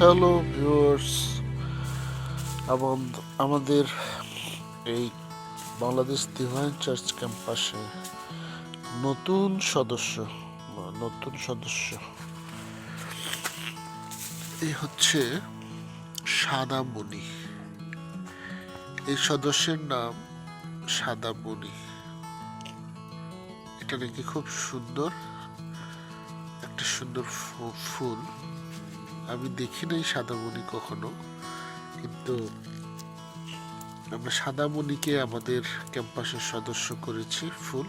Hello viewers, আমাদের এই Bangladesh divine church ক্যাম্পাসে নতুন সদস্য এই হচ্ছে সাদামণি। এই সদস্যের নাম সাদামণি। এটা নাকি খুব সুন্দর একটা সুন্দর ফুল। আমি দেখি নাই সাদামণি কখনো, কিন্তু আমরা সাদামণিকে আমাদের ক্যাম্পাসের সদস্য করেছি ফুল।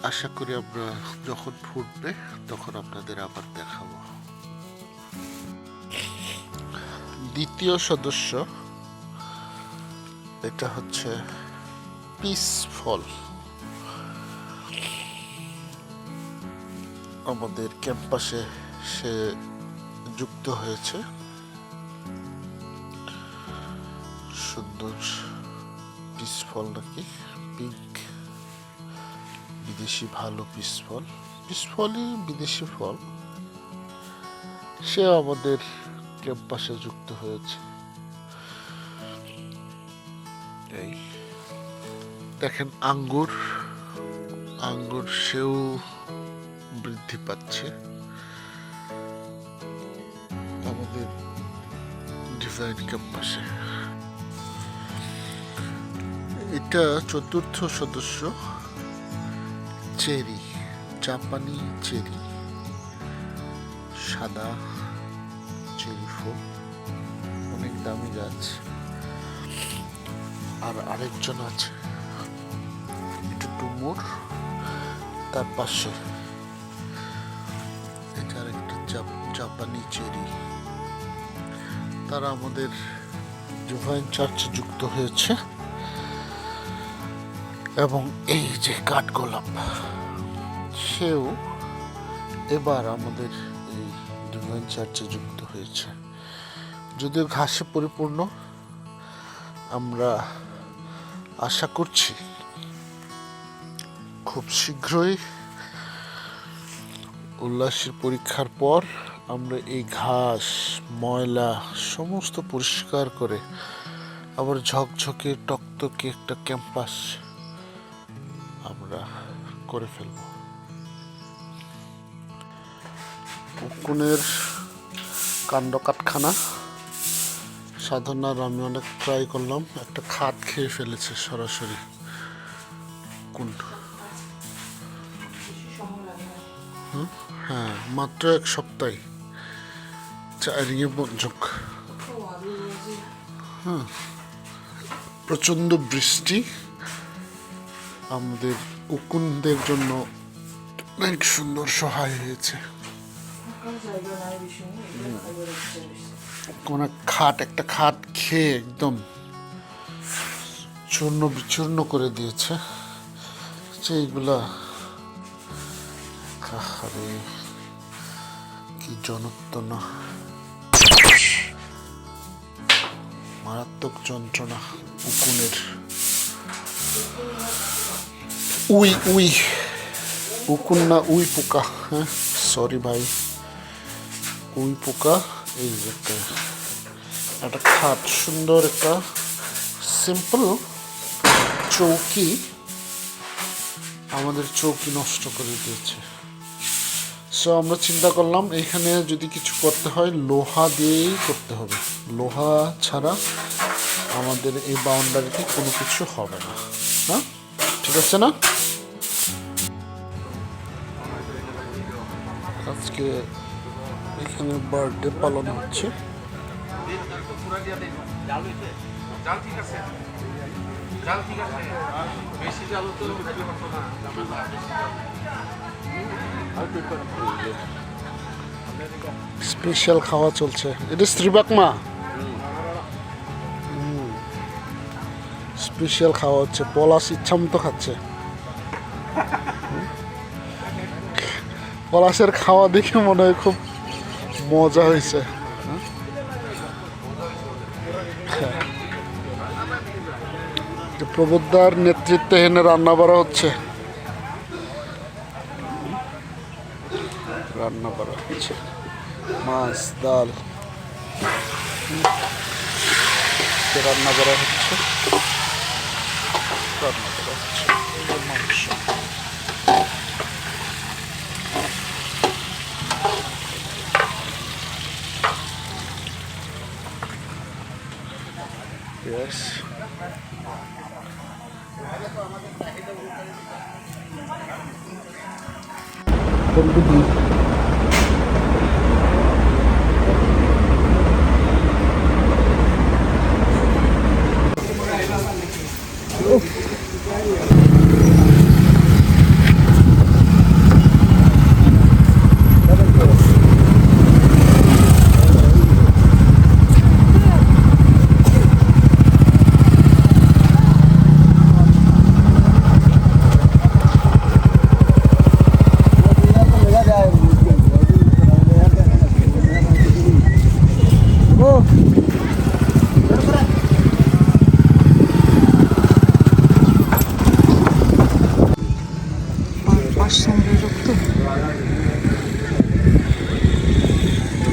আশা করি আমরা যখন ফুটবে তখন আপনাদের আবার দেখাবো। দ্বিতীয় সদস্য, এটা হচ্ছে পিস ফল। আমাদের ক্যাম্পাসে সে যুক্ত হয়েছে। সুন্দর পিস ফল, নাকি পিঙ্ক, বিদেশি ভালো পিস ফলই বিদেশি ফল। সে আমাদের ক্যাম্পাসে যুক্ত হয়েছে। এই দেখেন আঙ্গুর সেও বৃদ্ধি পাচ্ছে আমাদের ডিভাইন ক্যাম্পাসে। এটা চতুর্থ সদস্য, চেরি, জাপানি চেরি, সাদা চেরি ফুল, অনেক দামি গাছ। আর আরেকজন আছে, এটা ডুমুর, তার পাশে এটা আরেকটা জাপানি চেরি। তারা আমাদের ডিভাইন চার্চে যুক্ত হয়েছে। এবং এই যে কাঠগোলাপ, সেও এবার আমাদের এই ডিভাইন চার্চে যুক্ত হয়েছে। যদিও ঘাসে পরিপূর্ণ, আমরা আশা করছি খুব শীঘ্রই উল্লাসের পরীক্ষার পর আমরা এই ঘাস ময়লা সমস্ত পরিষ্কার করে আবার ঝকঝকে টকটকে একটা ক্যাম্পাস আমরা করে ফেলব। উকুনের কাণ্ড কারখানা সাধনার আমি অনেক ট্রাই করলাম, একটা খাদ খেয়ে ফেলেছে সরাসরি। হ্যাঁ, মাত্র এক সপ্তাহে 4 বছর। হ্যাঁ, প্রচন্ড বৃষ্টি আমাদের উকুনদের জন্য অনেক সুন্দর সহায় হয়েছে। একটা খাট খেয়ে একদম চূর্ণ বিচূর্ণ করে দিয়েছে। এইগুলা কি যন্ত্রণা, মারাত্মক যন্ত্রণা উকুনের। উকুন না, উই পোকা। হ্যাঁ, সরি ভাই, উই পোকা। এই একটা খাট, সুন্দর একটা সিম্পল চৌকি আমাদের চৌকি নষ্ট করে দিয়েছে। সো আমরা চিন্তা করলাম এখানে যদি কিছু করতে হয় লোহা দিয়েই করতে হবে। লোহা ছাড়া আমাদের এই বাউন্ডারিতে কোনো কিছু হবে না। হ্যাঁ, ঠিক আছে না? আজকে এখানে বার্থডে পালন হচ্ছে। স্পেশাল খাওয়া চলছে। এটা শ্রীবাকমা স্পেশাল খাওয়া হচ্ছে। পলাশ ইচ্ছা মতো খাচ্ছে। পলাশের খাওয়া দেখে মনে হয় খুব মজা হয়েছে। প্রবোদ্দার নেতৃত্বে এখানে রান্না করা হচ্ছে। রান্না করা হচ্ছে, মাছ ডাল রান্না করা হচ্ছে, মাংস। Yes.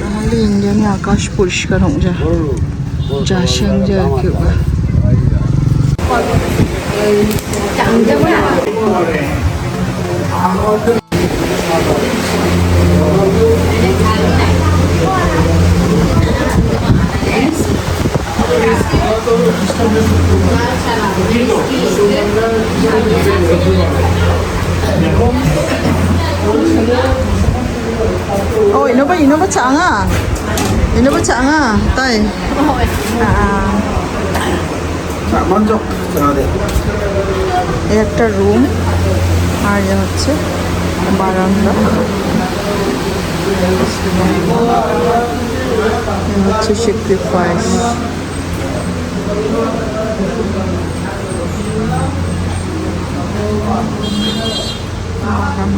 তাহলে ইন্ডিয়ানে আকাশ পরিষ্কার হয়ে যায়, যা সেঞ্জা কেউ Oh, ini ba changa? Ini ba changa? তাই এই একটা রুম আর এ হচ্ছে বারান্দা, হচ্ছে স্যাক্রিফাইস।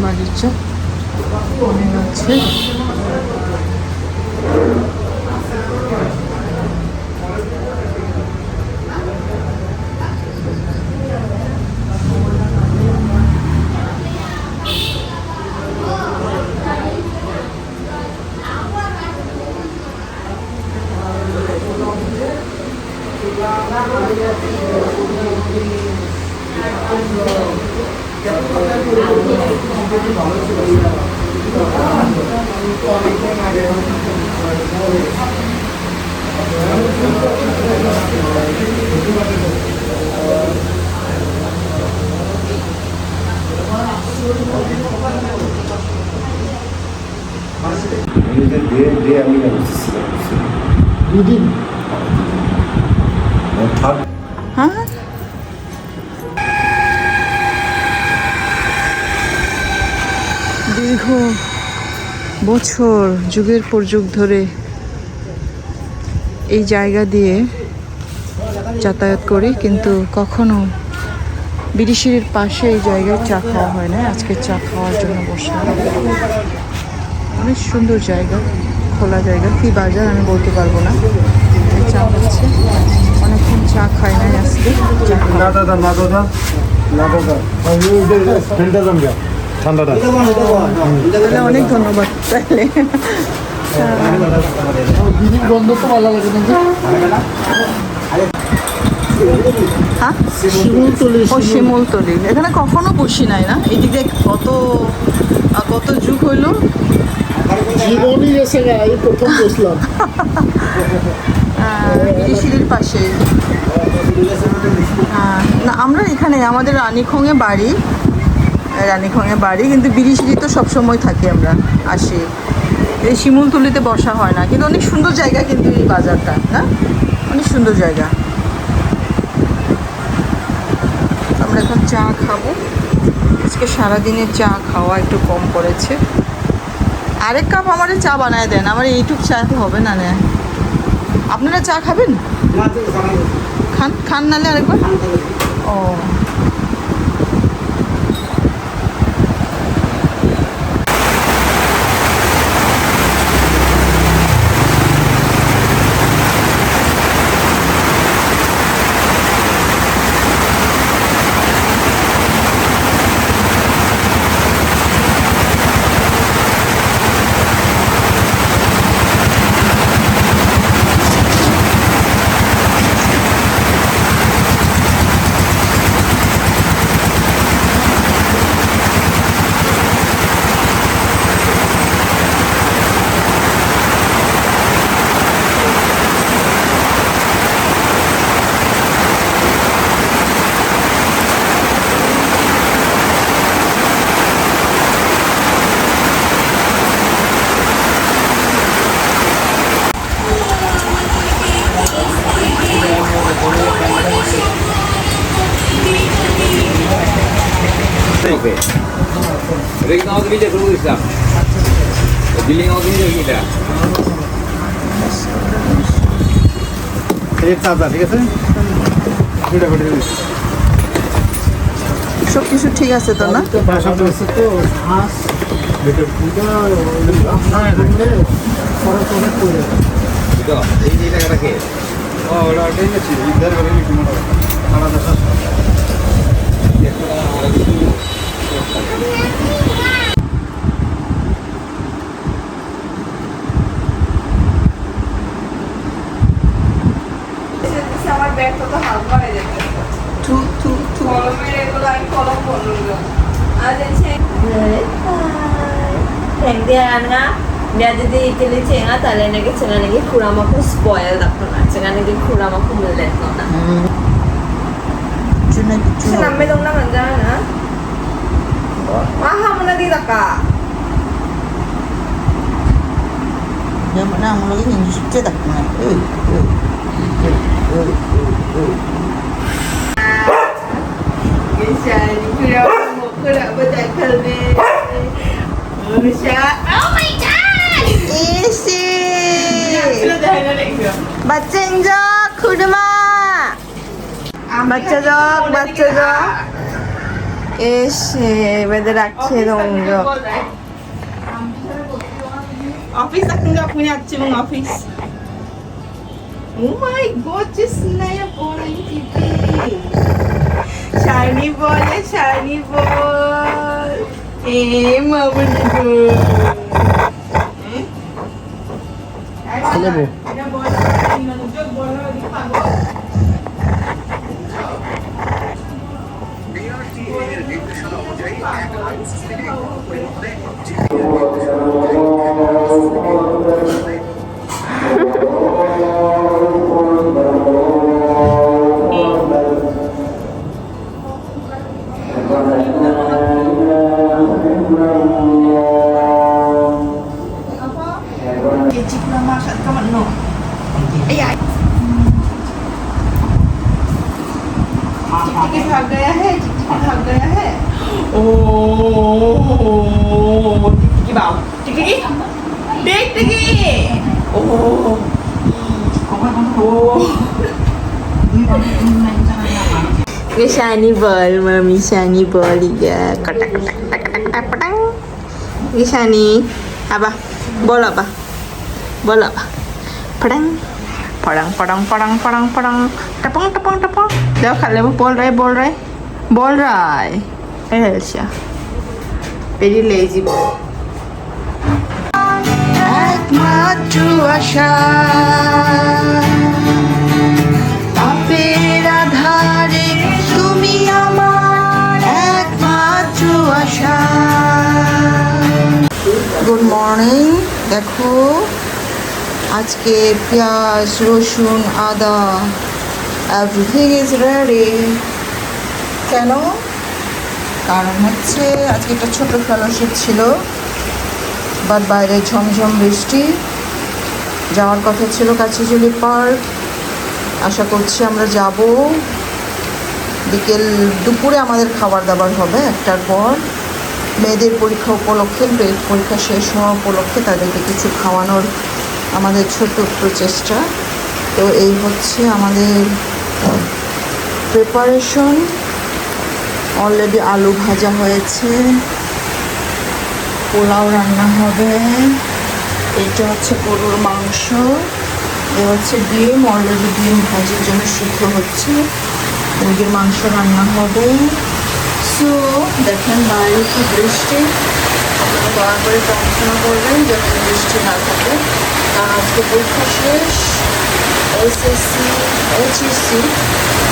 বাড়িটা অনেক আছে। হ্যাঁ, দীর্ঘ বছর যুগের পর যুগ ধরে এই জায়গা দিয়ে যাতায়াত করি, কিন্তু কখনো বিরিশিরির পাশে এই জায়গায় চা খাওয়া হয় না। আজকে চা খাওয়ার জন্য বসলাম। অনেক সুন্দর জায়গা, খোলা জায়গা, কি বাজার আমি বলতে পারবো না। চা হচ্ছে, অনেকক্ষণ চা খাই নাই আজকে। অনেক ধন্যবাদ। তাহলে গন্ধ তো ভালো লাগে না। হ্যাঁ, শিমুলতলি এখানে কখনো বসি নাই না। এইদিকে কত যুগ হইলো, জীবনই এসে এই প্রথম বসলাম। বিরিশিরির পাশে না, আমরা এখানে আমাদের রানীখঙে বাড়ি, কিন্তু বিরিশিরি তো সবসময় থাকি, আমরা আসি। এই শিমুলতলিতে বসা হয় না, কিন্তু অনেক সুন্দর জায়গা, কিন্তু এই বাজারটা না অনেক সুন্দর জায়গা। আমরা এখন চা খাবো। আজকে সারাদিনের চা খাওয়া একটু কম করেছে। আরেক কাপ আমার চা বানায় দেন, আমার এইটুক চা তো হবে না। আপনারা চা খাবেন? খান নালে আরেকবার। ও এটা কিন্তু আমাদের বিজয় করে দিচ্ছিলাম বিল্ডিং আমাদের বিজয় এটা এই তাজা ঠিক আছে দুটা করে দিচ্ছি সব কিছু ঠিক আছে তো না? ভাষা আছে তো হাঁস এটা পুরো না এই যে টাকাটা কে ও ওটা ঠিক আছে ইধার করে কি মনে হয় খানা দাসা আমার ব্যাগটা তো হালকা হয়ে যেত থু থু থু কলমের এগুলো আমি কলম বললো আজ আছে Dia nga, dia jadi itili cenga talen lagi cenga lagi kurang aku spoil dah pernah cenga lagi kurang aku melihat nona. কিছু না কিছু সে নামে তোমরা মজা না মাহা মনে দি টাকা যেমন আমরা ইংলিশ চেয়ে থাকবো না Gishani kira mau kira berjakal ni Usha Oh my god EC Sudah dah ada lagi বাচ্চা ইনজক খুড়মা বাচ্চা জক বাচ্চা জক এসে বেদে রাখছে দমজক Office aku enggak punya cuma office Oh my god just naya boring TV Shiny ball ya shiny ball mama ni ball খেলবো Ada bola ini nunjuk bola di panggung Kecik nama kat kawan no. Ayah. चिकटी भाग गया है चिकटी भाग गया है ओह टिकी बाव टिकी देख टिकी ओह Ini shiny ball, mami shiny ball ya. Katak katak katak katak patang. Ini shiny. Apa? Bola apa? Bola apa? Padang. Padang padang padang padang padang. Tepung tepung tepung. Dah kalau bol rai bol rai. Bol rai. Elsa. Very lazy boy. একমাত্র আশা পাপের আধারে তুমি আমার একমাত্র আশা good morning দেখো আজকে পেঁয়াজ রসুন আদা এভরিথিং ইজ রেডি কেন কারণ হচ্ছে আজকে একটা ছোট ফেলোশিপ ছিল বাট বাইরে ঝমঝম বৃষ্টি যাওয়ার কথা ছিল কাছিজুলি পার্ক আশা করছি আমরা যাব বিকেল দুপুরে আমাদের খাবার দাবার হবে একটার পর মেয়েদের পরীক্ষা উপলক্ষে পরীক্ষা শেষ হওয়া উপলক্ষে তাদেরকে কিছু খাওয়ানোর আমাদের ছোট্ট প্রচেষ্টা তো এই হচ্ছে আমাদের প্রিপারেশন অলরেডি আলু ভাজা হয়েছে পোলাও রান্না হবে এটা হচ্ছে গরুর মাংস এ হচ্ছে ডিম অলরেডি ডিম ভাজির জন্য সিদ্ধ হচ্ছে মুরগির মাংস রান্না হবে সো দেখেন বাইরে কি বৃষ্টি আপনারা দয়া করে প্রার্থনা করবেন যেন বৃষ্টি না থাকে কারণ আজকে পরীক্ষা শেষ এসএসসি এইচএসসি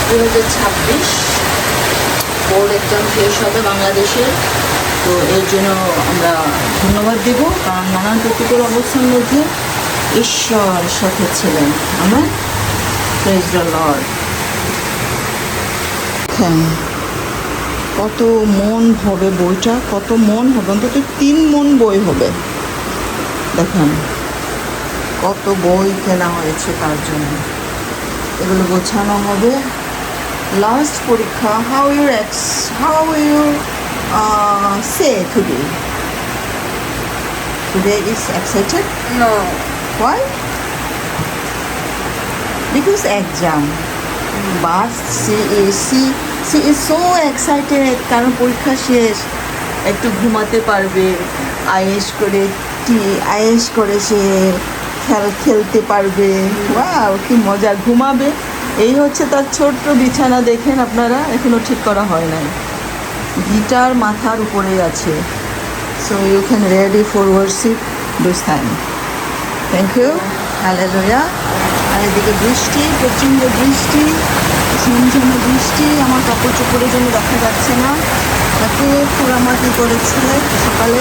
2026 বোর্ড এক্সাম শেষ হবে বাংলাদেশের তো এর জন্য আমরা ধন্যবাদ দেব কারণ নানান প্রতিকূল অবস্থার মধ্যে ঈশ্বর সাথে ছিলেন আমার প্রেজ দ্য লর্ড কত মন হবে বইটা কত মন হবে অন্তত 3 মন বই হবে দেখেন কত বই কেনা হয়েছে তার জন্য এগুলো গোছানো হবে লাস্ট পরীক্ষা how you say today Today is excited? No. Why? Because exam. But she is so excited কারণ পরীক্ষা শেষ, একটু ঘুমাতে পারবে, আয়েশ করে সে খেলতে পারবে। ওয়াও, কি মজা, ঘুমাবে। এই হচ্ছে তার ছোট্ট বিছানা, দেখেন আপনারা, এখনো ঠিক করা হয় নাই। গিটার মাথার উপরেই আছে। So you can ready for worship this time. Thank you, hallelujah. আর এদিকে বৃষ্টি, প্রচণ্ড বৃষ্টি, ঝমঝমে বৃষ্টি। আমার কাপড় চোপড়ের জন্য দেখা যাচ্ছে না, এত পোড়ামাটি করেছে সকালে।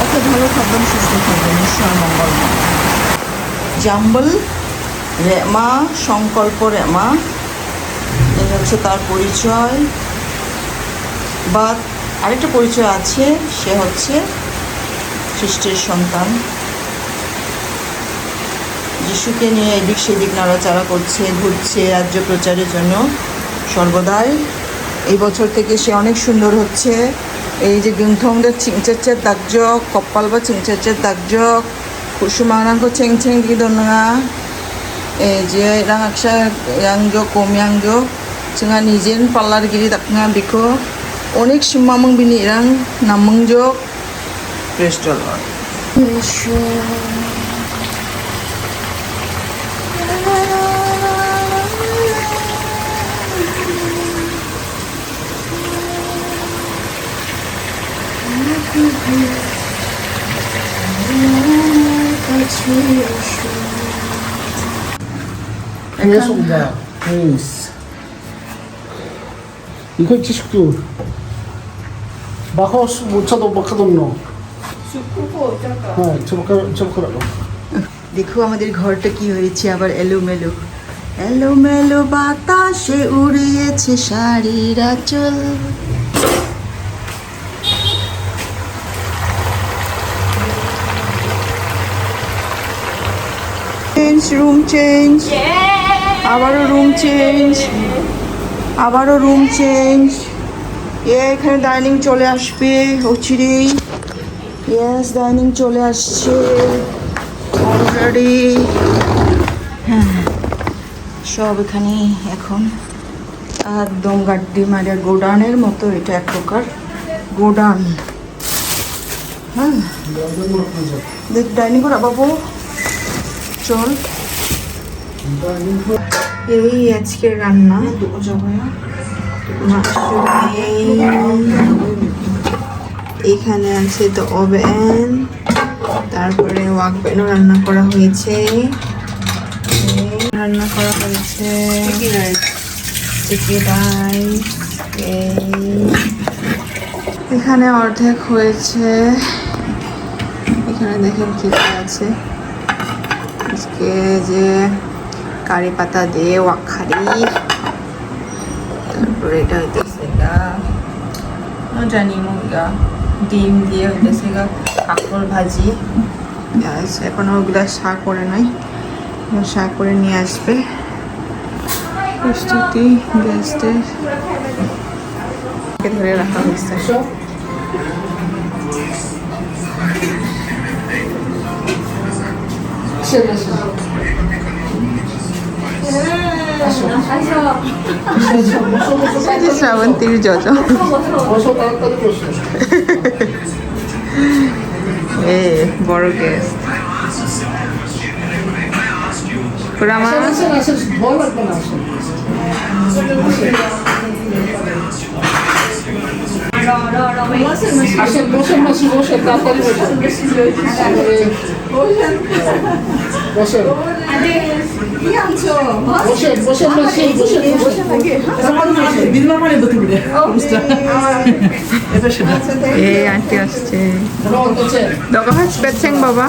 এত ভালো থাকবেন, সুস্থ থাকবেন, ঈশ্বর মঙ্গলময়। জাম্বল রেমা, সংকল্প রেমা, এই হচ্ছে তার পরিচয়। বা আরেকটা পরিচয় আছে, সে হচ্ছে খ্রিস্টের সন্তান। যিশুকে নিয়ে এদিক সেদিক নাড়াচাড়া করছে, ঘুরছে রাজ্য প্রচারের জন্য সর্বদাই। এই বছর থেকে সে অনেক সুন্দর হচ্ছে। এই যে গ্যুংথংদের 칭차차 딱적, 겉발바 칭차차 딱적, 구슈망랑거 챙챙 기도능아, 이제 랑학샤 양조 곰양조, 증한 이진 팔라르 길이 닥나 비코, 어넥 신마멍 비니랑 남멍적, 프레스 더 롯. 계속가 페이스. 이거 지식도 바코스 못 찾아 바카도노. হ্যাঁ চমকারালো। দেখো আমাদের ঘরটা কি হয়েছে আবার এলোমেলো। এলোমেলো বাতাসে উড়িয়েছে শাড়ির আঁচল। রুম চেঞ্জ, আবারও রুম চেঞ্জ, আবারও রুম চেঞ্জ। এখানে ডাইনিং চলে আসবে অচিরেই। ইয়েস, ডাইনিং চলে আসছে অলরেডি। হ্যাঁ, সব এখানে এখন একদম গাড্ডি মারিয়া গোডাউনের মতো। এটা এক প্রকার গোডাউন। হ্যাঁ, দেখ ডাইনিং করা বাবু, চল। এই আজকের রান্না, এখানে আছে তো ওভেন, তারপরে ওয়াকবেনও রান্না করা হয়েছে, চিকেন রাইস। এখানে অর্ধেক হয়েছে। এখানে দেখেন কি আছে, আজকে যে কারি পাতা দিয়ে ওয়াখারি, তারপরে এটা হইতেছে জানি মুরগা ডিম দিয়ে হইতেছে কাঁকরোল ভাজি। এখনো ওগুলা শাক করে নাই, শাক করে নিয়ে আসবে। প্রস্তুতি গেস্টের ধরে রাখা হয়েছে। শ্রাবন্তীর যজ এ বড় গেস্ট। আমার এই আন্টি আসছে। দোকা ভাত পেছেন বাবা।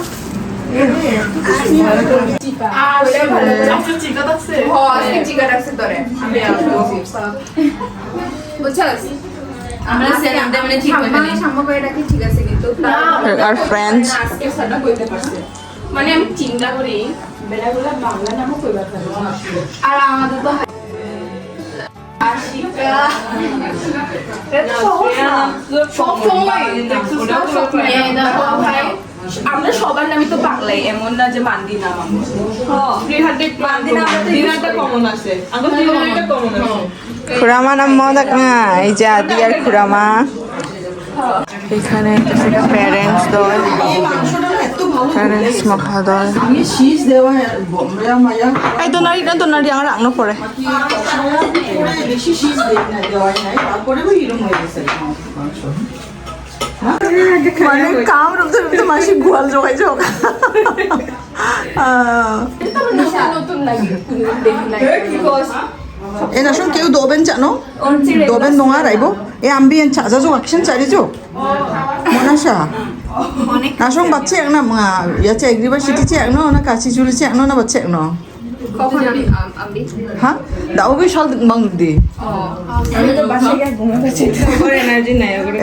Our friends. মানে আমি চিন্তা করি বেলাগুলা বাংলা নামও কইবা আর আমাদের তো আমরা সবার নামই তো বাংলাই, এমন না যে মান্দি নাম আমার 300 মান্দি নাম 300টা কমন আছে, আমার 300টা কমন আছে। খুড়ামা নাম মদক না, এই যে আদি আর খুড়ামা। এখানে প্যারেন্টস দল, প্যারেন্টস মাখা দল। শীষ দেওয়া মায়া এই দোনারি আমার রান্না পড়ে। বেশি শীষ দেওয়া নাই, তারপরে এরকম হয়ে গেছে। মানে কাম রুমতে রুমতে মাসি গোয়াল জোগাই যোগ। En asyon kayo doben cha no? Doben no nga raibo? E ambien cha za jo action chari jo. Mona siya. Asyon bache ang na mga ya cha university cha no na kasi juli cha no na bache no. Ha? Da obi shal mang di.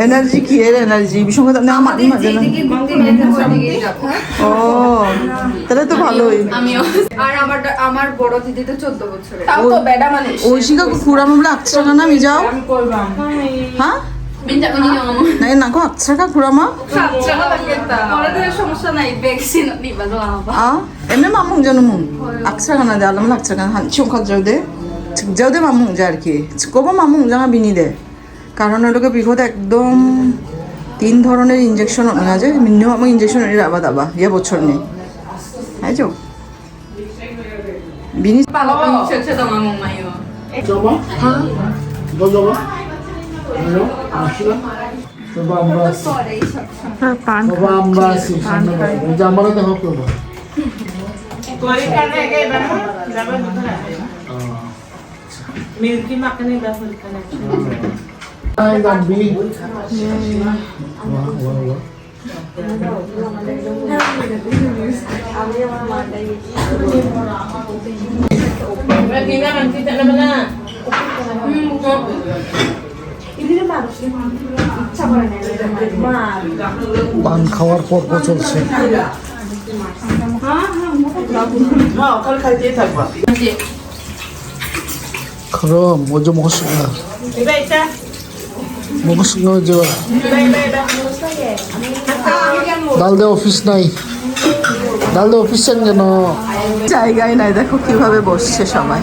Energy ki er energy bishon ko na ma ma jana. Oh. তাহলে তো ভালোই। আর আমার বড় দিদি তো 14 বছরের, তাও তো বেডা মানুষ। ওই শিকা কুকুরা মামলা আকছাকা না মিজাও? হ্যাঁ? নাই না কো আকছাকা কুরামা? আমাদের সমস্যা নাই, ভ্যাকসিন নিবা দাও। এমনি মামুং জানো মুং আকছাকা না দে আলাম আকছাকা হান চিংখাক যাও দে। যাও দে মামুং যা আর কি। কোবা মামুং জাঙা বিনি দে। কারণ ওটাকে বিপদ একদম 3 ধরনের ইনজেকশন না যে মিনিমাম ইনজেকশন এর আবা দাবা ইয়া বছর নেই। আইজো। বিনি ভালো শেষে তোমার মামাইও Coba? Go coba. Ayo, আসলে coba আমরা পান coba আমরা আসি সামনে যে আমরা দেখো coba. মিল্কি মাখনে ব্যাপার কানে Ay, Gambi. Wah, wah, wah. পান খাওয়ার পর্ব চলছে। অকাল খাইতেই থাকবা 그럼 먼저 먹었습니다. 먹었습니다. 저 날대 অফিস নাই। 날대 অফিস কেন? জায়গায় নাই দেখো কিভাবে বসছে সবাই।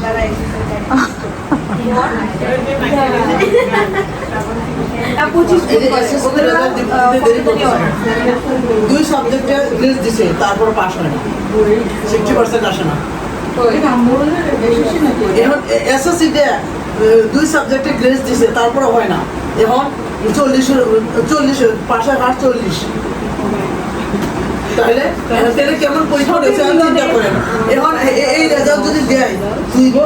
দুই সাবজেক্টে গ্রেড দিছে, তারপর পাস হয় না, 60% আসে না। এখন এসএসসিতে 2 সাবজেক্টে গ্রেড দিছে, তারপর হয় না। এখন 40 পাশের হার 40। তাহলে তাহলে কেমন পরীক্ষা হয়েছে আমি চিন্তা করেন। এখন এই রেজাল্ট যদি দেয় তুই গো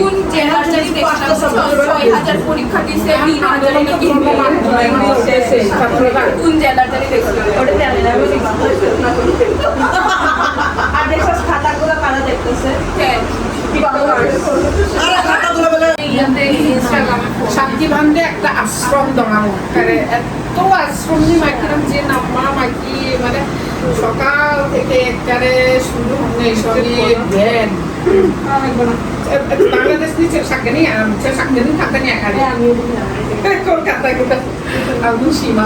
কোন জেলাটারি দেখলাম 6000 পরীক্ষা দিছে 3000 নাকি কোন জেলাটারি দেখলাম ওটা জানি না। আর দেখছ খাতাগুলো কারা দেখতেছে কেন শান্তি বান্ধে একটা আশ্রম দঙানো এত আশ্রম নিয়ে মাইকিলাম যে নাম্মা মাইকি মানে সকাল থেকে একবারে শুরু নেই সবই ভ্যান বাংলাদেশ নিচে সাকনি সাকনি থাকেনি এখানে কলকাতা কিন্তু আমি সীমা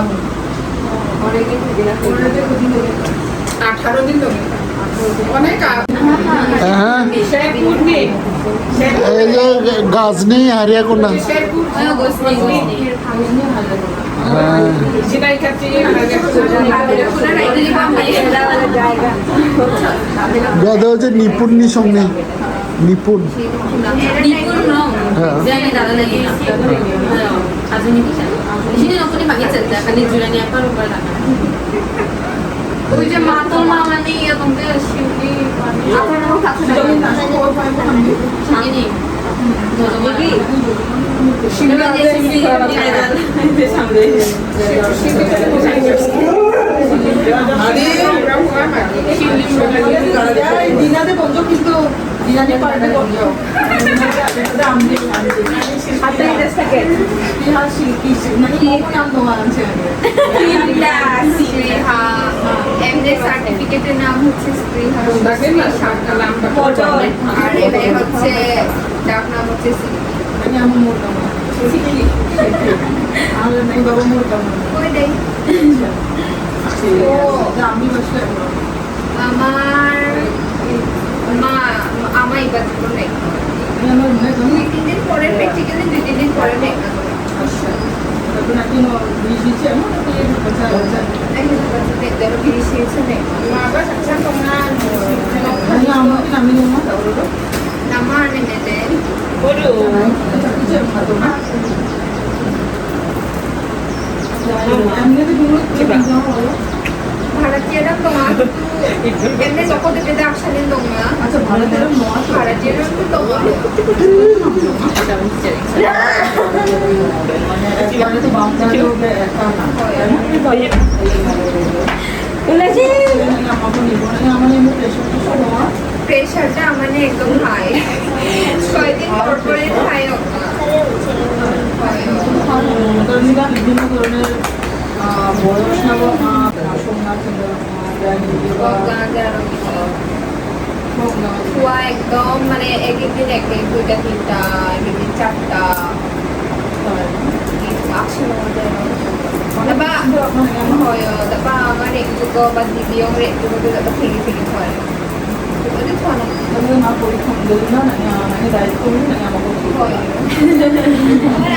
18 দিন ধরে অনেক হ্যাঁ শেরপুর নেই এই যে গাজনি হারিয়াকুন্ডা শেরপুর সেটাই খাচ্ছি গাদা হচ্ছে নিপুণনি সঙ্গে নিপুণ হ্যাঁ ওই যে মাতল মামা নেই তোমাকে শিউলি আপনারা কাছে সামনে বলবি শিউলি সামনে দিনাতে বন্ধু কিন্তু দিনাতে পারবে বন্ধু সার্টিফিকেটের নাম হচ্ছে স্পৃহা আর এটাই হচ্ছে যার নাম হচ্ছে ওইটাই আমার মা আমার এবার নেই 2-3 দিন পরে প্র্যাকটিক্যালি 2-3 দিন পরে নেই nama nenete ভারতীয়রা তোমার এমনি জগতে বেদে আসলেন তোমরা আচ্ছা ভারতের নোয়া ভারতীয়রা তো তোমার মানে তো বাংলা লোক একা না বলেছি আমাকে নিবনে আমার এমনি প্রেশার নোয়া প্রেশারটা মানে একদম হাই 6 দিন পর পরে খাই বিভিন্ন ধরনের বয়স না পড়াশোনা খোয়া একদম মানে এক একদিন এক এক 2টা 3টা এক একদিন 4টা আসলে dapat dapat আমার একটু বা দিদিও একটু dapat ফিরি হয় itu mana Kami nak pulih dulu na nanya dari tu nanya apa tu.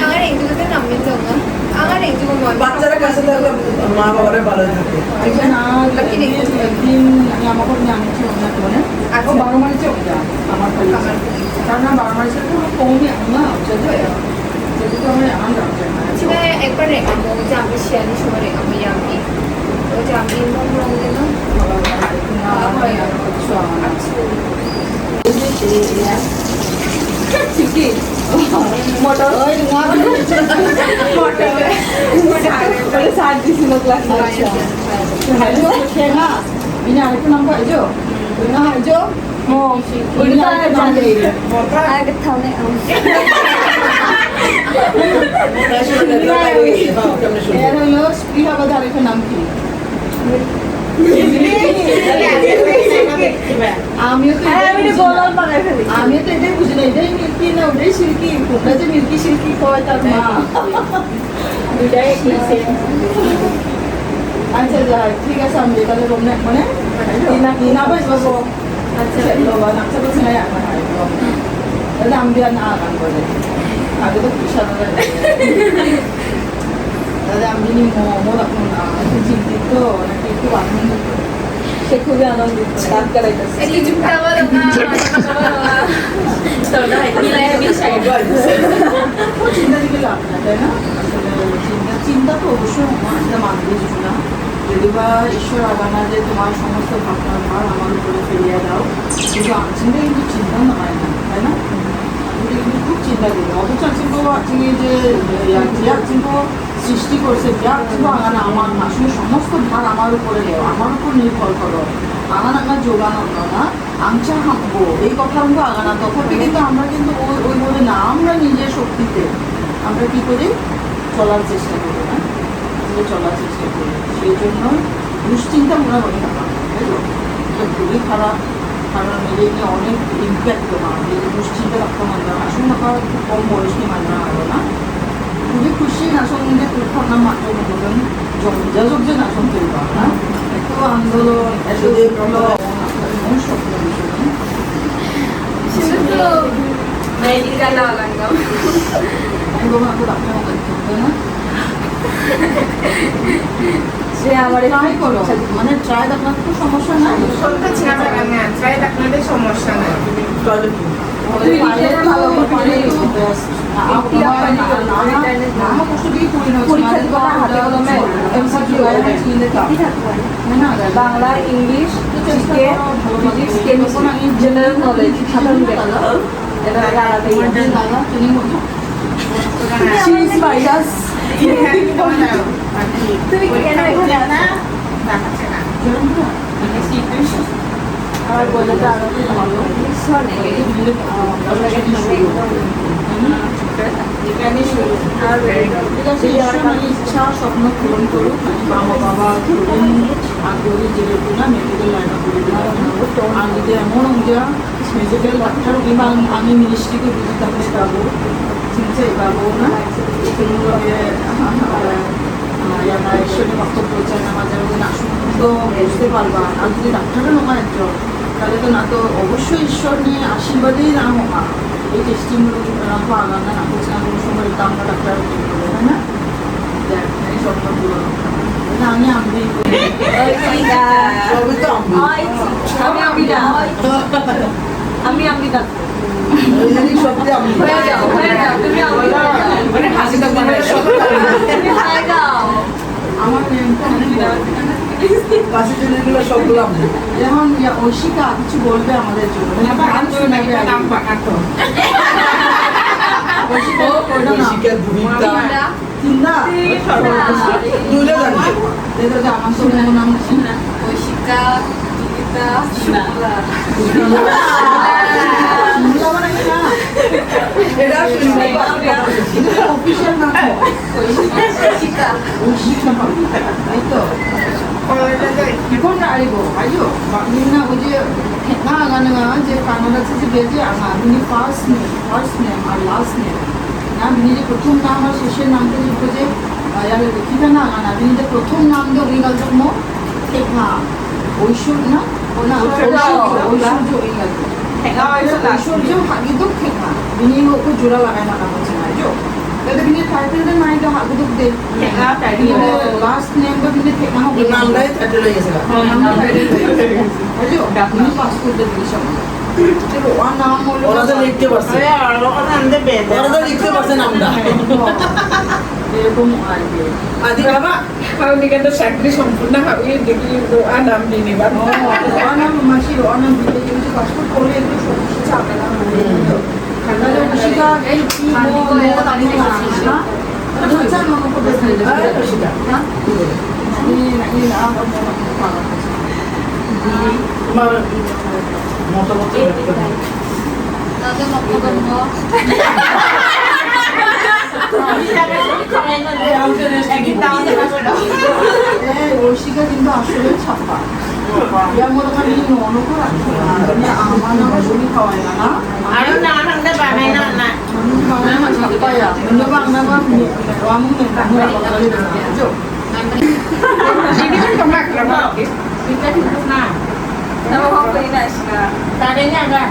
আমার একটু তো নামে তো না আমার একটু মন বাচ্চারা কাছে থাকলে মা বাবারে ভালো থাকে আচ্ছা না একদিন nanya apa pun yang itu na tu na aku baru mana cok ya আমার karena baru mana cok tu kau ni ana jadi tu আমি আনলাম 집에 একবার রেখাবো যে আমি শিয়ালি সময় রেখাবো আমি ওই যে আমি মন দিন motor saat di sini kelas Hajo kena ini aku nampak Hajo ini Hajo mau ini aku nampak agak tahu nih এর হলো স্পৃহা বাধারের নাম কি আমিও তো এটাই বুঝি না এটাই মিল্কি না ওটাই সিল্কি কোনটা যে মিল্কি সিল্কি কয় তার মা আচ্ছা যাই ঠিক আছে আমি তাহলে রুম না মানে ina ba so আচ্ছা lo ba nak sabi sila ya তাহলে আমি আর না গান করে আগে তো বিশাল তাহলে আমি মো রাখুন না একটু চিন্তিত নাকি একটু আনন্দ সে খুবই আনন্দিত ডাক করাইতেছে একটু চুপটা বলো না তো না মিলাই বিষয় চিন্তা দিকে লাভ না তাই না চিন্তা তো অবশ্যই একটা মানবে কিছু না যদি বা ঈশ্বর আগানা যে তোমার সমস্ত ভাবনার ভার আমার উপরে ফেলিয়ে দাও কিন্তু চিন্তা কিন্তু চিন্তা নয় না তাই না কিন্তু খুব চিন্তা করি অথচ চিন্তা আজকে যে চিন্তা সৃষ্টি করছে যা চিন্তা আগানা আমার আসলে সমস্ত ভার আমার উপরে দেও আমার উপর নির্ভর করো আগান আগান যোগান না আমচা হাঁকবো এই কথা আমরা আগানা তথাপি কিন্তু আমরা কিন্তু ওই বলে না আমরা নিজের শক্তিতে আমরা কি করি চলার চেষ্টা করি না চলার চেষ্টা করি সেই জন্য দুশ্চিন্তা মোটামুটি থাকা বুঝলো এটা খুবই খারাপ কারণ মেরে নিয়ে অনেক ইম্প্যাক্ট তোমার এই দুশ্চিন্তা রাখতে মানবে আসুন না খুব কম বয়সী মানবে আরো না খুবই খুশি নাচন যে তুলখানা মাত্র বলুন যোগাযোগ যে নাচন তুলবা না এত আন্দোলন এত বিপ্লব স্বপ্ন বিষয় শুধু মেডিকেল লাগানো একদম aku tak pernah makan না সে আমার ট্রাই করো মানে ট্রাই আপনার তো সমস্যা নাই সবটা ছিনা না ট্রাই আপনাদের সমস্যা নাই Bangla English physics chemistry general knowledge সাধারণ জ্ঞান এটা ভাইরাস তুমি কেন এখানে দেখাচ্ছে না আর বলে তো আরো খুব ভালো এখানে শুরু ইচ্ছা স্বপ্ন পূরণ করুক মা বাবা ধরুন আগ্রহী যেহেতু না মেডিকেল লাইনে করে দিলাম আমি যদি এমন মেডিকেল ডাক্তার কিংবা আমি মিনিস্ট্রিকে বুঝি তাহলে যাবো চিনছে যাবো না কোনোভাবে ঈশ্বরের বক্তব্য চাই না মাঝে মাঝে না শুনতো বুঝতে পারবা আর যদি ডাক্তারও নয় একজন তাহলে তো না তো অবশ্যই ঈশ্বর নিয়ে আশীর্বাদেই না হোক এই টেস্টিংগুলো রাখবো আগান না বলছে না কোনো সময় আমরা ডাক্তার হয় না দেখ এই স্বপ্নগুলো আমি আমি আমি আমি আমার যেমন ঐশিকা কিছু বলবে আমাদের জন্য আমার তো নাম ঐশিকা অফিসিয়াল নাম তো এখন 아이고 알죠? 민나 어제 나가는 제 কানাডা থেকে বেজে আনা মিনি ফার্স্ট নেম আর লাস্ট নেম না মিনি যে প্রথম নাম আর শেষের নামটা লিখো যে ইয়ারে লিখিটা না আনা মিনি যে প্রথম নাম যে ওইগাল জন্ম ঠেকা ঐশ্বর্য না ওনা ঐশ্বর্য ওইগাল ঐশ্বর্য হাগিদুক ঠেকা মিনি ওকে জোড়া লাগায় মানা হচ্ছে না 알죠? 근데 근데 타이틀은 나이가 하고도 돼. 내가 타이틀 라스트 네임도 근데 내가 하고 나라의 타이틀로 해서. 나라 타이틀. 알죠? 이 파스포트 দিশা। 그리고 와 নাম হলো ওরা লিখতে পারছে। ওরা আনতে বেদ। ওরা লিখতে পারছে নামটা। এরকম আইবে। আদি বাবা আমি কিন্তু চাকরি সম্পূর্ণ হবে দেখি নাম দিয়ে নিবা নাম মাসির নাম দিতে যদি পাসপোর্ট করে একটু সমস্যা চাপে না খানালে ঐশিকা এই কি 뭐 다른 거 아니야? 진짜 너무 고백했는데. ঐশিকা. 이 나하고 뭐 তোমার মতামত 나도 먹고 먹어 ঐশিকা কিন্তু আসলে ছাপা ইয়া মনে করি অন্য করে আমার নাম শুনি খাওয়াই না না আরো না ঠান্ডা বানাই না না খাওয়াই না ছাপায়া কিন্তু বাংলা বা আমি ini kan kemak kenapa kita hidup nah Nama ko ina siya tadinya kan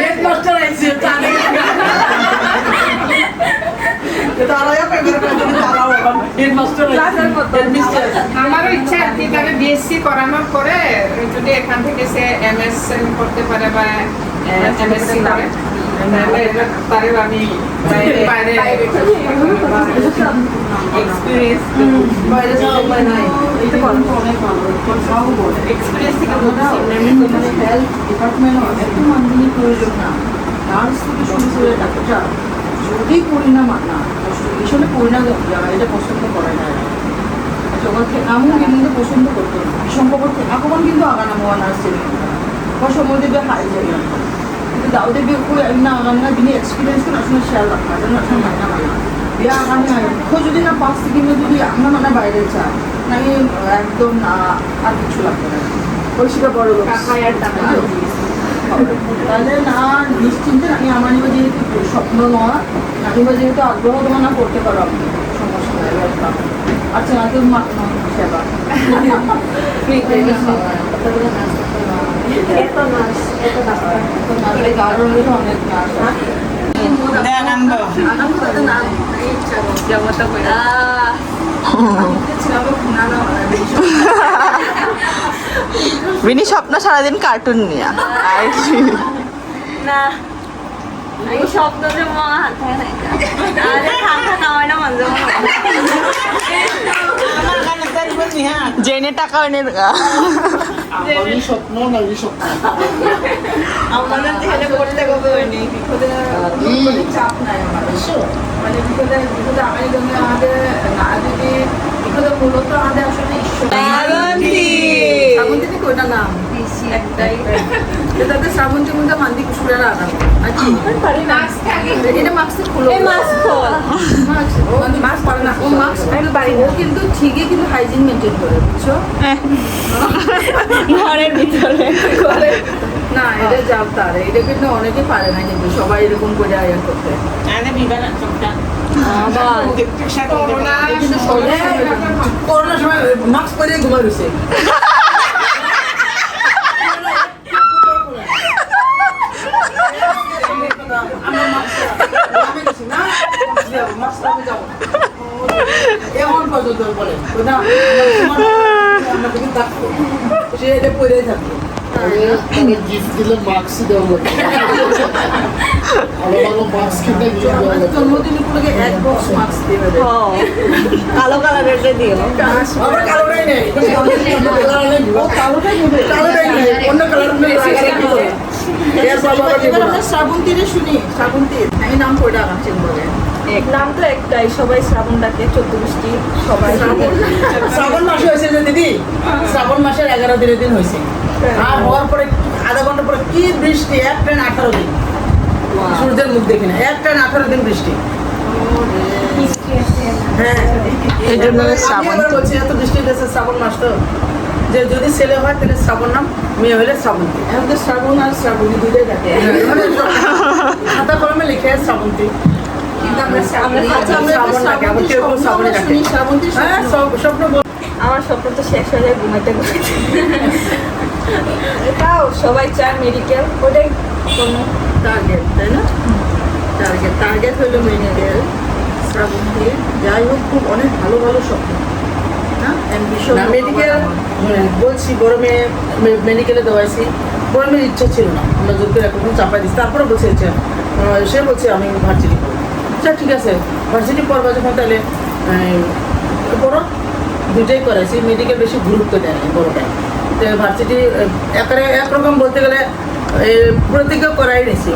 head master aja tadi তারা হেড মাস্টার আমারও ইচ্ছা আর কি তবে বিএসসি করানোর পরে যদি এখান থেকে সে এমএস করতে পারে বা এমএসসি করে তাহলে তারে আমি বাইরে experience বাইরে যাওয়া উপায় নাই এটা অনেক ভালো সব বলে experience থেকে মানে হেলথ ডিপার্টমেন্ট এত মানবিক প্রয়োজন না নার্স থেকে শুরু করে ডাক্তার যদি পরিণাম না ভীষণ পরিণাম এটা পছন্দ করে না যখন থেকামও কিন্তু পছন্দ করতো না সম্ভবত থেকাকমান কিন্তু আগানা হওয়া নার্স সময় দেবে হাই যায় কিন্তু দাও দেবে না আগানা বিনি এক্সপিরিয়েন্স তো আসলে শেয়ার রাখা যেন আসলে মাইনা মানা বিয়া আগানা যদি না পাঁচ থেকে যদি আমরা মানে বাইরে চায় নাকি একদম আর কিছু লাগবে না পরিষেবা বড় লোক তাহলে না নিশ্চিন্তে আমি আমার নিবে যেহেতু স্বপ্ন নয় নাকিবা যেহেতু আগ্রহ তোমার না করতে পারো আপনি সমস্যা নাই আচ্ছা না তো সেবা অনেক বিনি স্বপ্ন সারাদিন কার্টুন নিয়ে আর কি Na Ay shop to sa mga hantay na hantay naman naman জেনে টাকা এনে আমারই স্বপ্ন নারী স্বপ্ন আমাদের যেখানে করতে হবে হয়নি বিপদে চাপ নাই আমার মানে বিপদে আমি আমাদের না যদি এগুলো মূলত আমাদের আসলে ঈশ্বর শ্রাবন্তী শ্রাবন্তী থেকে ওইটা নাম একটাই তাদের শ্রাবন্তীর মধ্যে মান্দি কুসুরের আগাম আচ্ছা এটা মাস্কটা খুলো মাস্ক খোল মাস্ক পারে না ও মাস্ক ও কিন্তু ঠিকই কিন্তু হাইজিন মেনটেন করে বুঝছো ঘরের ভিতরে না এটা যাও তার এটা কিন্তু অনেকে পারে না কিন্তু সবাই এরকম করে আয়া করতে কিন্তু করোনার সময় মাস্ক পরে ঘুমা গেছে এমন পর্যন্ত বলে সে এটা পরে থাকবে গিফট দিলে মাস্কই দেওয়া হবে ভালো ভালো মাস্ক কিনে নিয়ে যাওয়া হবে। জন্মদিন উপলক্ষে এক বক্স মাস্ক দেবে কালো কালারের দিও আবার কালোটাই নেই কালোটাই নেবে কালোটাই নেই অন্য কালার শ্রাবন্তীরে শুনি শ্রাবন্তীর এই নাম কয়টা আছে বলে নাম তো একটাই, সবাই শ্রাবণ ডাকে, 14 সবাই শ্রাবণ মাসে হয়েছে যে দিদি শ্রাবণ মাসের 11 দিনের দিন হয়েছে আর হওয়ার পরে আধা ঘন্টা পরে কি বৃষ্টি এক ট্রেন 18 দিন সূর্যের মুখ দেখি না এক ট্রেন 18 দিন বৃষ্টি হ্যাঁ এই জন্য আমি শ্রাবণ আবার বলছি এত বৃষ্টি হয়েছে শ্রাবণ মাস তো যে যদি ছেলে হয় তাহলে শ্রাবণ নাম মেয়ে হলে শ্রাবন্তী এখন তো শ্রাবণ আর শ্রাবণী দুটোই থাকে খাতা কলমে লিখে শ্রাবন্তী আমার স্বপ্ন তো শেষ হয়ে যায় ঘুমাইতে ঘুমাইতে। তাও সবাই চায় মেডিকেল, ওটাই কোনো টার্গেট তাই না টার্গেট হলো মেডিকেল শ্রাবন্তী যাই হোক খুব অনেক ভালো ভালো স্বপ্ন না মেডিকেল বলছি বড় মেয়ে মেডিকেলে দেওয়াইছি বড় মেয়ের ইচ্ছা ছিল না আমরা জোর করে এখন চাপাই দিচ্ছি তারপরে বলছে সে বলছে আমি ভার্সিটি পড়বো আচ্ছা ঠিক আছে ভার্সিটি পড়বা যখন তাহলে পড়ো দুটোই করাইছি মেডিকেল বেশি গুরুত্ব দেয় না বড়টাই তো ভার্সিটি একরকম বলতে গেলে প্রতিজ্ঞা করাই নিয়েছি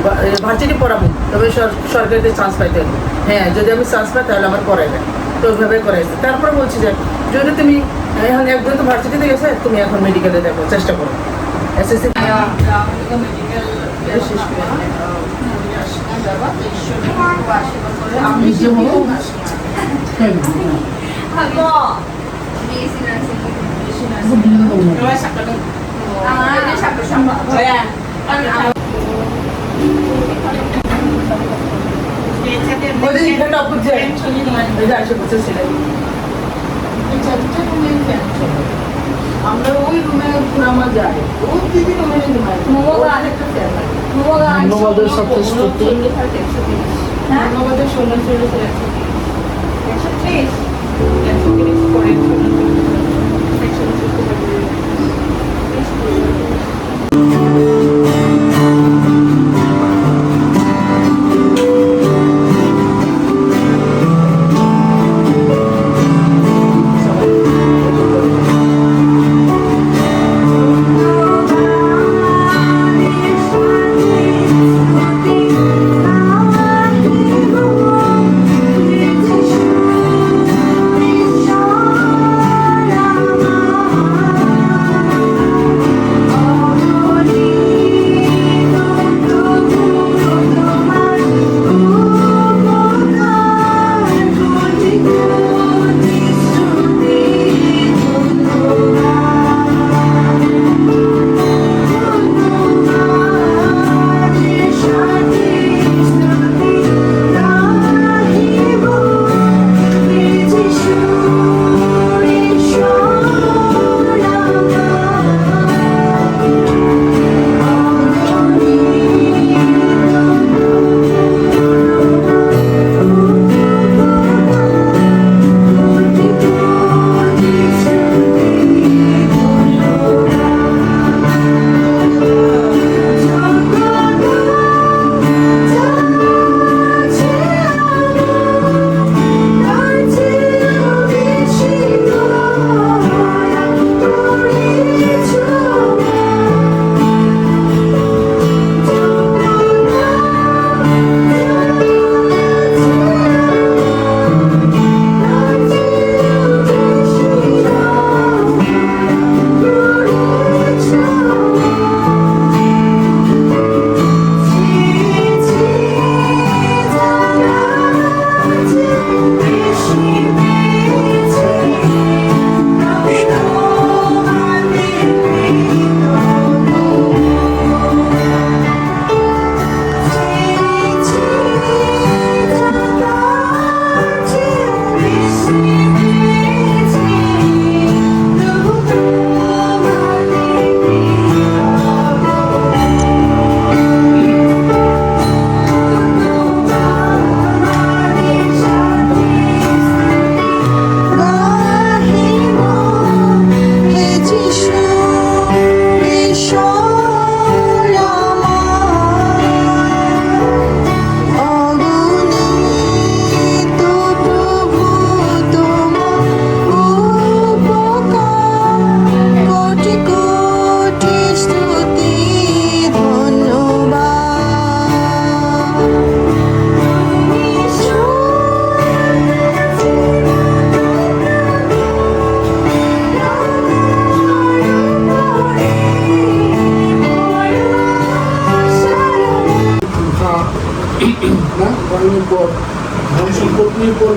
ভার্সিটি পড়াবো তবে সরকারিতে চান্স পাইতে হবে হ্যাঁ যদি আমি চান্স পাই তাহলে আমার পড়াইবে তো ওইভাবে করাইছি তারপরে বলছি যে যদি তুমি এখন একজন তো ভার্সিটিতে গেছে তুমি এখন মেডিকেলে দেখো চেষ্টা করো এসএসসি মেডিকেল শেষ করে আমি আমরা ওই রুমে ঘুরামা যাই ও দিদি রুমে ঘুমাই ধন্যবাদের সাথে স্তুতি আমাদের 16 Thank you.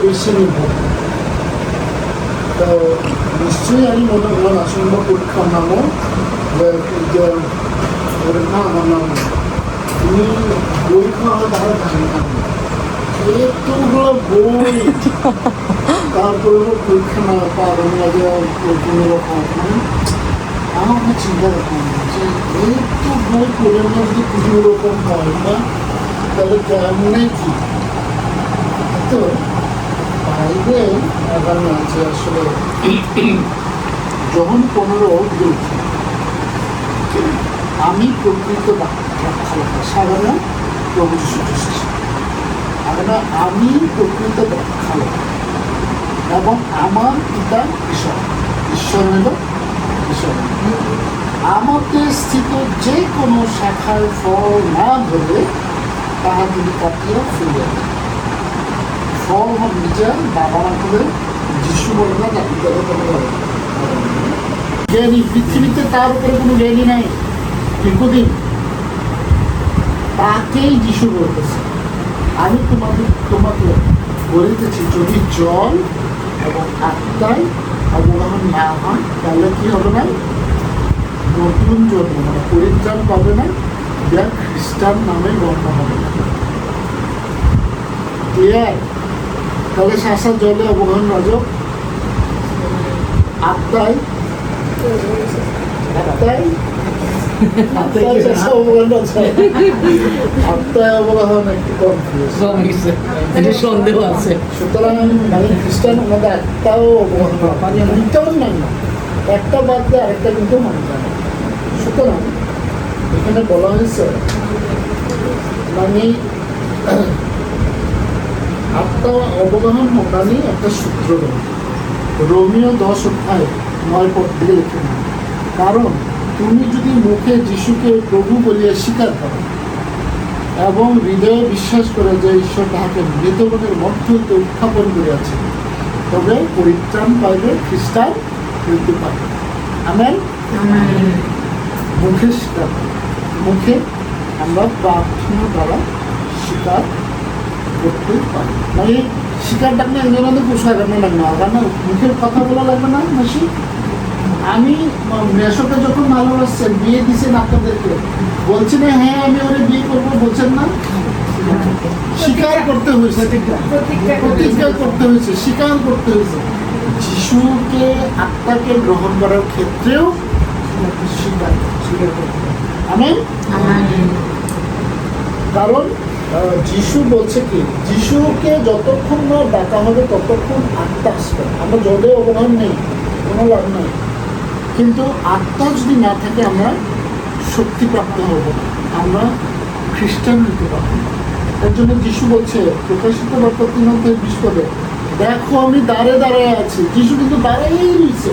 বেছে নিব। তো নিশ্চয়ই আমি মনে করলাম আসন্ন পরীক্ষার নামও না আমার নাম তুমি বই খাওয়া দ্বারা জানি না এতগুলো বই তারপরে পরীক্ষা না পাবেন লাগে কোনো রকম আমার একটা চিন্তা রকম যে একটু বই পড়ে না যদি কোনো রকম হয় না তাহলে কেমনে কি তো বাইরে আগামী আছে আসলে যখন 15 আমি প্রকৃত সাধারণ প্রভু যীশু খ্রিস্ট আমি প্রকৃত ব্যাখ্যা এবং আমার পিতা ঈশ্বর ঈশ্বর হল ঈশ্বর আমাকে স্থিত যে কোনো শাখায় ফল না ধরে তাহা তিনি কাটিয়ে ফিরে ফল হন নিজের বাবা আমাদের যিশু বলে না তার জ্ঞানী পৃথিবীতে তার উপরে কোনো জ্ঞানী নাই দীর্ঘদিন তাকেই যিশু বলতেছে আমি তোমাকে বলিতেছি যদি জল এবং আত্মায় অবগাহন না হয় তাহলে কি হবে না নতুন জন্ম মানে পরিত্রাণ পাবে না যা খ্রিস্টান নামে গণ্য হবে না তাহলে শাসা জলে অবগাহন রাজক আত্মায় আত্মায় অবগাহন একটু সন্দেহ আছে। সুতরাং মানে খ্রিস্টান আমাদের একটাও অবগাহন নাই না একটা বাদ দিয়ে আরেকটা কিন্তু মানে যায় না। সুতরাং এখানে বলা হয়েছে মানে আত্মা অবগাহন মানে একটা সূত্র রোমিও 10:9 পদ দিয়ে লিখে না কারণ তুমি যদি মুখে যিশুকে প্রভু বলিয়া স্বীকার করো এবং হৃদয়ে বিশ্বাস করে যে ঈশ্বর তাহাকে মৃতগণের মধ্য হইতে উত্থাপন করিয়াছে তবে পরিত্রাণ পাইবে খ্রিস্টান মৃত্যু পাবে আমেন মুখে স্বীকার মুখে আমরা প্রার্থনা দ্বারা স্বীকার করতে পারি মানে স্বীকারটা আপনি একজনের পোষা রান্না লাগবে না রান্না মুখের কথা বলা লাগবে না বেশি আমি মেশোকে যখন ভালোবাসছেন বিয়ে দিচ্ছেন আপনাদেরকে বলছি না হ্যাঁ আমি ওরে বিয়ে করবো বলছেন না স্বীকার করতে হয়েছে প্রতিজ্ঞা করতে হয়েছে স্বীকার করতে হয়েছে যিশুকে আত্মাকে গ্রহণ করার ক্ষেত্রেও স্বীকার করতে আমেন কারণ যিশু বলছে কি যিশুকে যতক্ষণ না ডাকা হবে ততক্ষণ আত্মা আসবে আমরা জলে অবদান নেই কোনো লাভ নাই কিন্তু আত্মা যদি না থাকে আমরা শক্তিপ্রাপ্ত হব না আমরা খ্রিস্টান হতে পারবো না এর জন্য যিশু বলছে প্রকাশিত বার্তা 3:20 দেখো আমি দাঁড়ে দাঁড়ায় আছি যিশু কিন্তু দাঁড়াইয়েই রয়েছে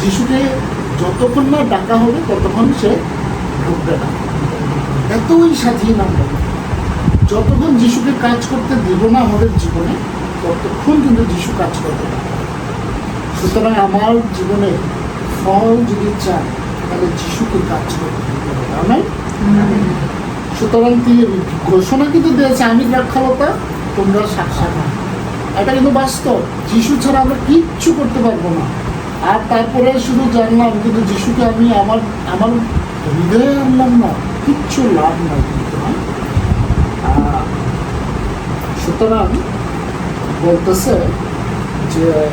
যিশুকে যতক্ষণ না ডাকা হবে ততক্ষণ সে ঢুকবে না এতই স্বাধীন আমরা যতক্ষণ যিশুকে কাজ করতে দেব না আমাদের জীবনে ততক্ষণ কিন্তু যিশু কাজ করবে না সুতরাং আমার জীবনে ফল যদি চাই তাহলে যিশুকে কাজ করতে হবে আমেন সুতরাং তিনি ঘোষণা কিন্তু দিয়েছে আমি দ্রাক্ষালতা তোমরা শাখা এটা কিন্তু বাস্তব যিশু ছাড়া আমরা কিচ্ছু করতে পারবো না আর তারপরে শুধু জানলাম কিন্তু যিশুকে আমি আমার আমার হৃদয়ে আনলাম না কিচ্ছু লাভ নাই কিন্তু না সুতরাং বলতেছে যে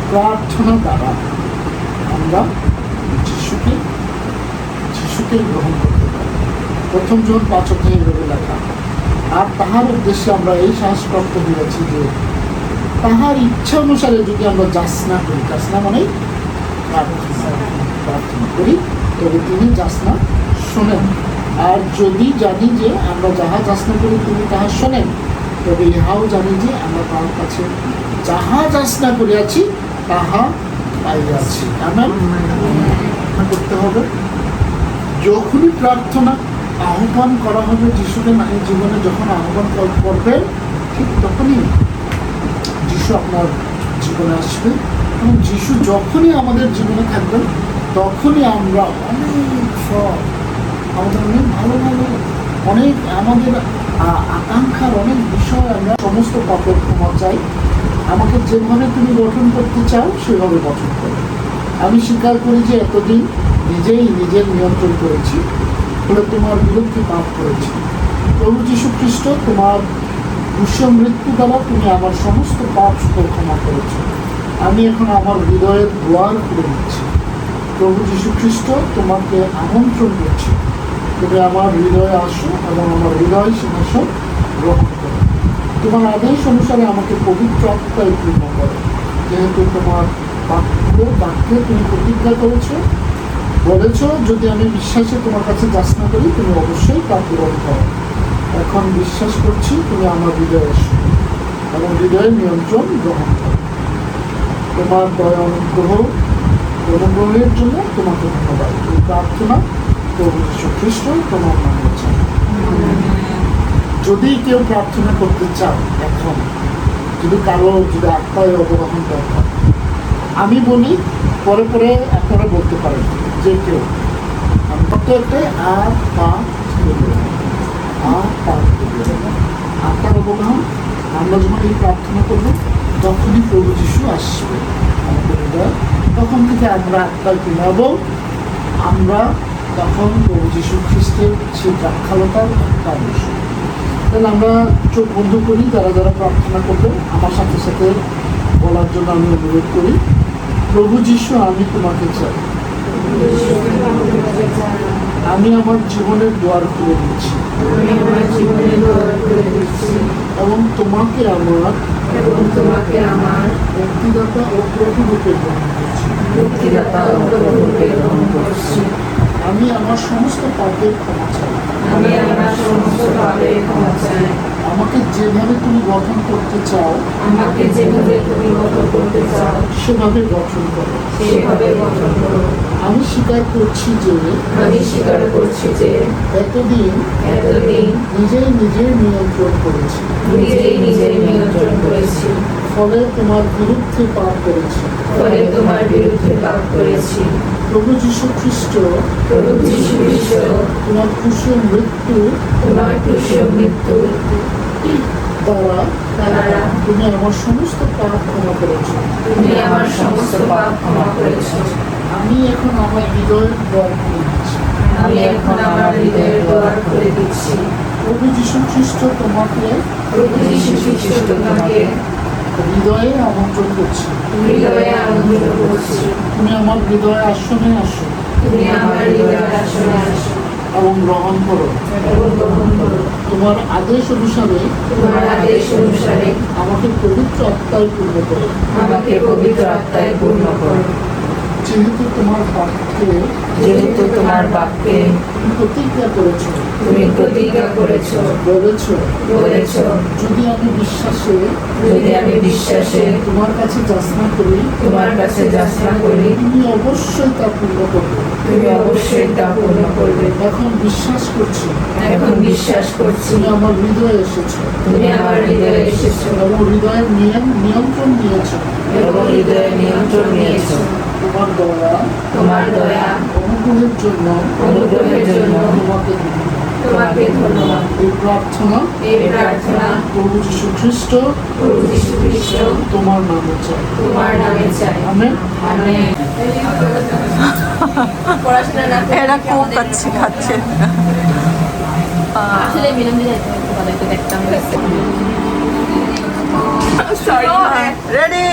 প্রার্থনা দ্বারা আমরা যিশুকে গ্রহণ করতে পারি প্রথম জন 5 এইভাবে লেখা আর তাহার উদ্দেশ্যে আমরা এই সাহসপ্রাপ্ত হয়েছি যে তাহার ইচ্ছা অনুসারে যদি আমরা যাচনা করি যাচনা মানে প্রার্থনা করি তবে তিনি যাচনা শোনেন আর যদি জানি যে আমরা যাহা যাচনা করি তিনি তাহা শোনেন তবে ইহাও জানি যে আমরা তার কাছে যাহা যাচনা করিয়াছি তাহা পাইয়াছি আমেন করতে হবে যখনই প্রার্থনা আহ্বান করা হবে যিশুকে জীবনে যখন আহ্বান করবেন ঠিক তখনই যিশু আপনার জীবনে আসবে এবং যিশু যখনই আমাদের জীবনে থাকবেন তখনই আমরা অনেক ফল আমাদের অনেক ভালো ভালো অনেক আমাদের আকাঙ্ক্ষার অনেক বিষয়, আমরা সমস্ত পাপের ক্ষমা চাই। আমাকে যেভাবে তুমি গঠন করতে চাও সেভাবে গঠন করো। আমি স্বীকার করি যে এতদিন নিজেই নিজের নিয়ন্ত্রণ করেছি, ফলে তোমার বিরুদ্ধে পাপ করেছি। প্রভু যীশু খ্রিস্ট, তোমার ক্রুশে মৃত্যু দ্বারা তুমি আমার সমস্ত পাপ শুধু ক্ষমা করেছ। আমি এখন আমার হৃদয়ের দ্বার খুলে দিচ্ছি। প্রভু যীশু খ্রিস্ট, তোমাকে আমন্ত্রণ করছি, তুমি আমার হৃদয়ে আসো এবং আমার হৃদয় সিংহাসন গ্রহণ করো। তোমার আদেশ অনুসারে আমাকে পবিত্র আত্মায় পূর্ণ করো, যেহেতু তোমার বাক্যে তুমি প্রতিজ্ঞা করেছ, বলেছ যদি আমি বিশ্বাসে তোমার কাছে যাচনা করি তুমি অবশ্যই তা পূরণ করো। এখন বিশ্বাস করছি তুমি আমার হৃদয়ে এসো এবং হৃদয়ের নিয়ন্ত্রণ গ্রহণ করো। তোমার দয়া অনুগ্রহের জন্য তোমাকে ধন্যবাদ। এই প্রার্থনা প্রভু যীশু খ্রিস্ট তোমার নামে চাই। যদি কেউ প্রার্থনা করতে চাও, এখন যদি কারো যদি আত্মায় অবগাহন দরকার, আমি বলি, পরে পরে আপনারা বলতে পারেন যে কেউ আমি কত একটা আত্মার অবগাহন। আমরা যখন এই প্রার্থনা করবো তখনই প্রভু যীশু আসবে আমাদের হৃদয়, তখন থেকে আমরা আত্মায় কিনা এবং আমরা তখন প্রভু যীশু খ্রিস্টের সেই প্রাক্ষালতার একটা অংশ। তাহলে আমরা চোখ বন্ধ করি, যারা যারা প্রার্থনা করবে আমার সাথে সাথে বলার জন্য আমি অনুরোধ করি। প্রভু যীশু, আমি তোমাকে চাই, আমি আমার জীবনের দ্বার খুলে দিচ্ছি এবং তোমাকে আমার ব্যক্তিগতা ও প্রভুরূপে গ্রহণ করছি। আমি আমার সমস্ত পাপের ক্ষমা চাই। আমাকে যেভাবে তুমি গঠন করতে চাও সেভাবে গঠন করো। আমি স্বীকার করছি যে এতদিন নিজেই নিজের নিয়ন্ত্রণ করেছি, ফলে তোমার বিরুদ্ধে পাপ করেছি। প্রভু যীশু খ্রিস্ট, তোমার ক্রুশে মৃত্যু দ্বারা তুমি আমার সমস্ত পাপ ক্ষমা করেছ। আমি এখন আমার হৃদয়ের দ্বার খুলে দিচ্ছি। প্রভু যীশু খ্রিস্ট, তোমাকে হৃদয়ে আমন্ত্রণ করছি। তুমি আমার হৃদয়ে আসনে আসো এবং গ্রহণ করো। তোমার আদেশ অনুসারে আমাকে পবিত্র আত্মায় পূর্ণ করো। যেহেতু তোমার বাক্যে তুমি প্রতিজ্ঞা করেছো, যদি আমি বিশ্বাসে তোমার কাছে যাচনা করি তুমি অবশ্যই তা পূর্ণ করবে। এখন বিশ্বাস করছি তুমি আমার হৃদয়ে এসেছো এবং হৃদয়ের নিয়ন্ত্রণ নিয়েছো। তোমার দয়া অনুগ্রহের জন্য তোমাকে ধন্যবাদ। এই প্রার্থনা প্রভু যীশু খ্রিস্ট তোমার নামে চাই। আমেন। এরা কোক খাচ্ছে। আসলে মিলন দেখতাম রেডি